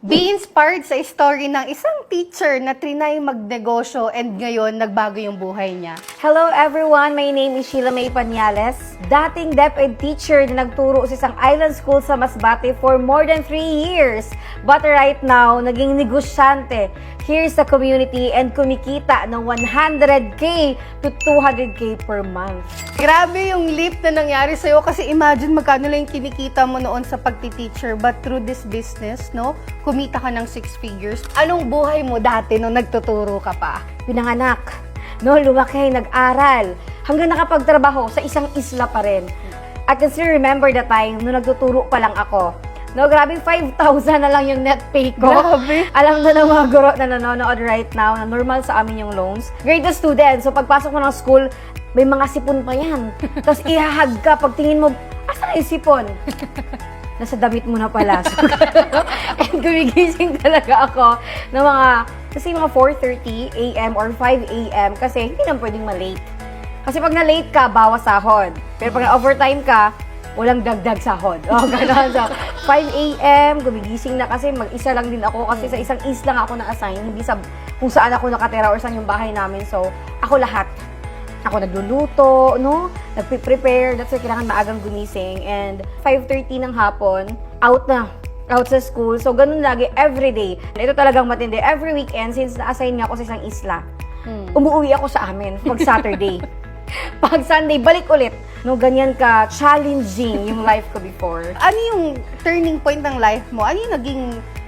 Be inspired sa story ng isang teacher na trinay magnegosyo and ngayon nagbago yung buhay niya. Hello everyone! My name is Sheila May Pañales. Dating DepEd teacher na nagturo sa isang island school sa Masbate for more than 3 years. But right now, naging negosyante here sa community and kumikita ng 100K to 200K per month. Grabe yung leap na nangyari sa'yo kasi imagine magkano lang yung kinikita mo noon sa pagti-teacher but through this business, no? Kumita ka ng 6 figures. Anong buhay mo dati nung nagtuturo ka pa? Pinanganak, no, lumaki, nag-aral, hanggang nakapagtrabaho sa isang isla pa rin. I can still remember the time nung nagtuturo pa lang ako. No, grabe, 5,000 na lang yung net pay ko. Grabe. Alam na ng mga guro na nanonood right now na normal sa amin yung loans. Grade 2 student, so pagpasok mo ng school, may mga sipon pa yan. Tapos ihahag ka, pagtingin mo, asan na yung sipon? Nasa damit mo na pala. So, and gumigising talaga ako ng mga 4:30 a.m. or 5 a.m. kasi hindi naman pwedeng ma-late. Kasi pag na-late ka, bawas sahod. Pero pag na-overtime ka, walang dagdag sahod. O, gano'n. So, 5 a.m., gumigising na kasi mag-isa lang din ako kasi sa isang isla nga ako na-assign, hindi sa kung saan ako nakatira or saan yung bahay namin. So, ako lahat. Ako nagluluto, no? Nagpe-prepare. That's why kailangan maagang gumising. And 5:30 ng hapon, out sa school. So, ganun lagi, everyday. Ito talagang matindi. Every weekend, since na-assign nga ako sa isang isla, umuwi ako sa amin pag Saturday. Pag Sunday, balik ulit. No, ganyan ka, challenging yung life ko before. Ano yung turning point ng life mo? Ano yung naging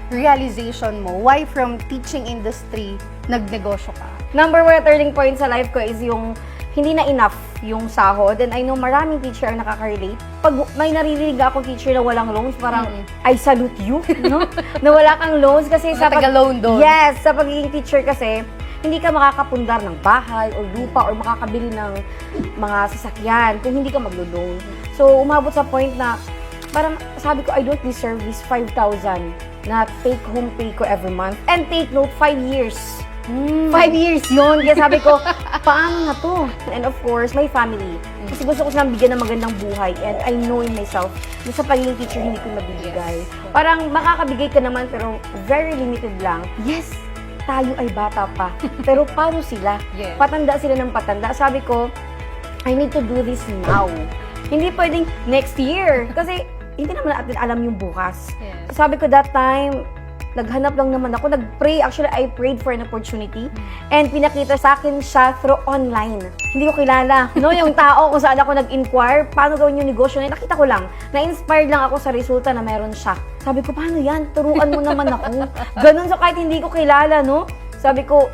realization mo? Why from teaching industry, nagnegosyo ka? Number one turning point sa life ko is yung hindi na enough yung sahod. And I know maraming teacher ang nakaka-relate. Pag may naririnig akong teacher na walang loans, parang I salute you, no? Na wala kang loans kasi sa taga-loan doon. Yes, sa pagiging teacher kasi, hindi ka makakapundar ng bahay o lupa or makakabili ng mga sasakyan kung hindi ka maglo-loan. So, umabot sa point na parang sabi ko, I don't deserve this 5,000 na take-home pay ko every month. And take note, 5 years. 5 years yun. Kaya sabi ko, paano na to? And of course, my family. Kasi gusto ko silang bigyan ng magandang buhay. And I know in myself na sa pagiging teacher, hindi ko mabibigay. Parang makakabigay ka naman pero very limited lang. Yes, tayo ay bata pa. Pero paano sila? Yes. Patanda sila ng patanda. Sabi ko, I need to do this now. Hindi pwedeng next year. Kasi hindi naman natin alam yung bukas. Yes. Sabi ko that time, naghanap lang naman ako. Nag-pray. Actually, I prayed for an opportunity. And pinakita sa akin siya through online. Hindi ko kilala. No, yung tao kung saan ako nag-inquire, paano gawin yung negosyo na nakita ko lang. Na-inspired lang ako sa resulta na meron siya. Sabi ko, paano yan? Turuan mo naman ako. Ganun, so kahit hindi ko kilala, no? Sabi ko,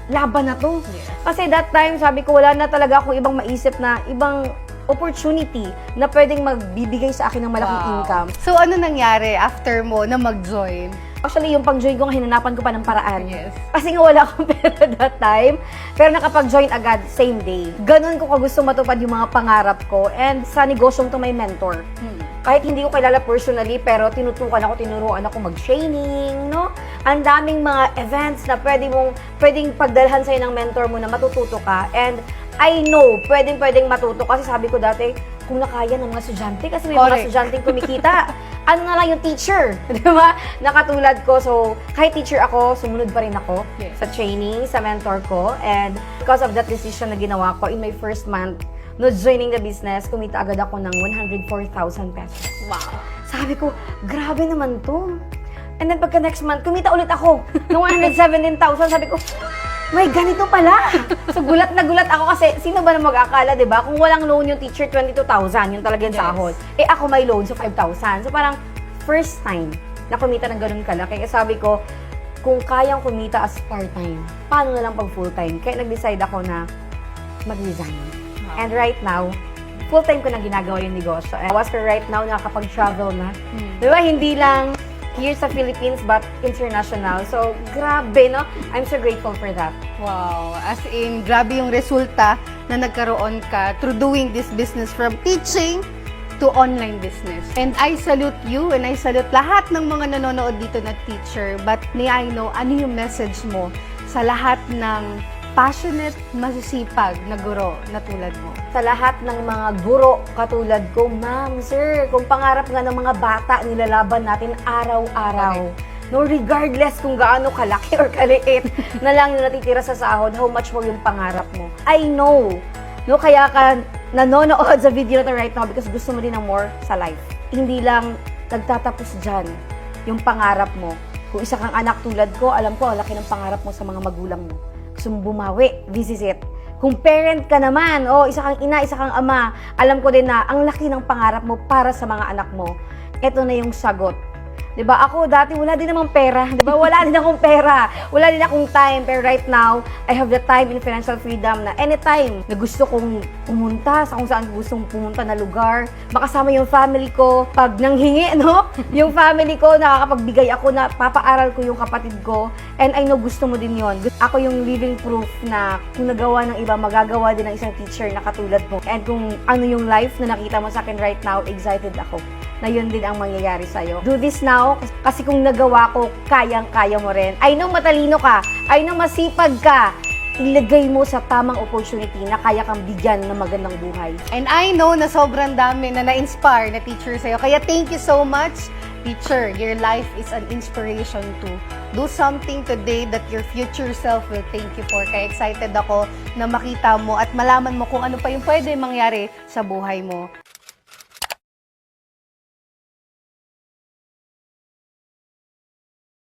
laban na to. Kasi that time, sabi ko, wala na talaga akong ibang maisip na ibang opportunity na pwedeng magbibigay sa akin ng malaking income. So, ano nangyari after mo na mag-join? Actually, yung pag-join ko, hinanapan ko pa ng paraan. Yes. Kasi nga wala akong pera that time. Pero nakapag-join agad, same day. Ganun ko gusto matupad yung mga pangarap ko. And sa negosyong to may mentor. Kahit hindi ko kilala personally, pero tinuruan ako mag-training, no? Ang daming mga events na pwedeng pagdalhan sa'yo ng mentor mo na matututo ka. And I know, pwedeng matuto. Kasi sabi ko dati, kung nakaya ng mga estudyante, kasi may mga estudyanteng kumikita, ano na lang yung teacher, di ba? Nakatulad ko. So, kahit teacher ako, sumunod pa rin ako sa training, sa mentor ko. And because of that decision na ginawa ko, in my first month, no joining the business, kumita agad ako ng 104,000 pesos. Wow. Sabi ko, grabe naman to. And then pagka next month, kumita ulit ako ng 117,000. Sabi ko, may ganito pala. So gulat na gulat ako kasi sino ba na mag-akala, 'di ba? Kung walang loan yung teacher, 22,000 yung talaga yung sahod. Eh ako may loan, so 5,000. So parang first time na kumita ng ganun kalaki. Kaya sabi ko, kung kayang kumita as part-time, paano na lang pag full-time? Kaya nag-decide ako na mag-resign. And right now, full-time ko na ginagawa yung negosyo. And was for right now, nakakapag-travel na. Di ba? Hindi lang here sa Philippines, but international. So, grabe, no? I'm so grateful for that. Wow. As in, grabe yung resulta na nagkaroon ka through doing this business from teaching to online business. And I salute you and I salute lahat ng mga nanonood dito na teacher. But may I know, ano yung message mo sa lahat ng passionate, masisipag na guro na tulad mo? Sa lahat ng mga guro katulad ko, ma'am, sir, kung pangarap nga ng mga bata, nilalaban natin araw-araw. No, regardless kung gaano kalaki or kaliit na lang yung natitira sa sahod, how much more yung pangarap mo. I know. No, kaya ka nanonood sa video na to right now because gusto mo din ng more sa life. Hindi lang nagtatapos dyan yung pangarap mo. Kung isa kang anak tulad ko, alam ko, ang laki ng pangarap mo sa mga magulang mo. Gusto mo bumawi, this is it. Kung parent ka naman, isa kang ina, isa kang ama, alam ko din na ang laki ng pangarap mo para sa mga anak mo. Ito na yung sagot. 'Di ba? Ako dati wala din namang pera, 'di ba? Wala din akong pera, wala din akong time, pero right now, I have the time and financial freedom na anytime na gusto kong pumunta sa kung saan gustong pumunta na lugar, makasama yung family ko, pag nanghingi, no? Yung family ko, nakakapagbigay ako na papaaral ko yung kapatid ko, and I know gusto mo din yon. Ako yung living proof na kung nagawa ng iba, magagawa din ng isang teacher na katulad mo. And kung ano yung life na nakita mo sa akin right now, excited ako na yun din ang mangyayari sa'yo. Do this now, kasi kung nagawa ko, kayang-kaya mo rin. I know matalino ka, I know masipag ka, ilagay mo sa tamang opportunity na kaya kang bigyan ng magandang buhay. And I know na sobrang dami na na-inspire na teacher sa'yo. Kaya thank you so much, teacher. Your life is an inspiration to do something today that your future self will thank you for. Kaya excited ako na makita mo at malaman mo kung ano pa yung pwede mangyari sa buhay mo.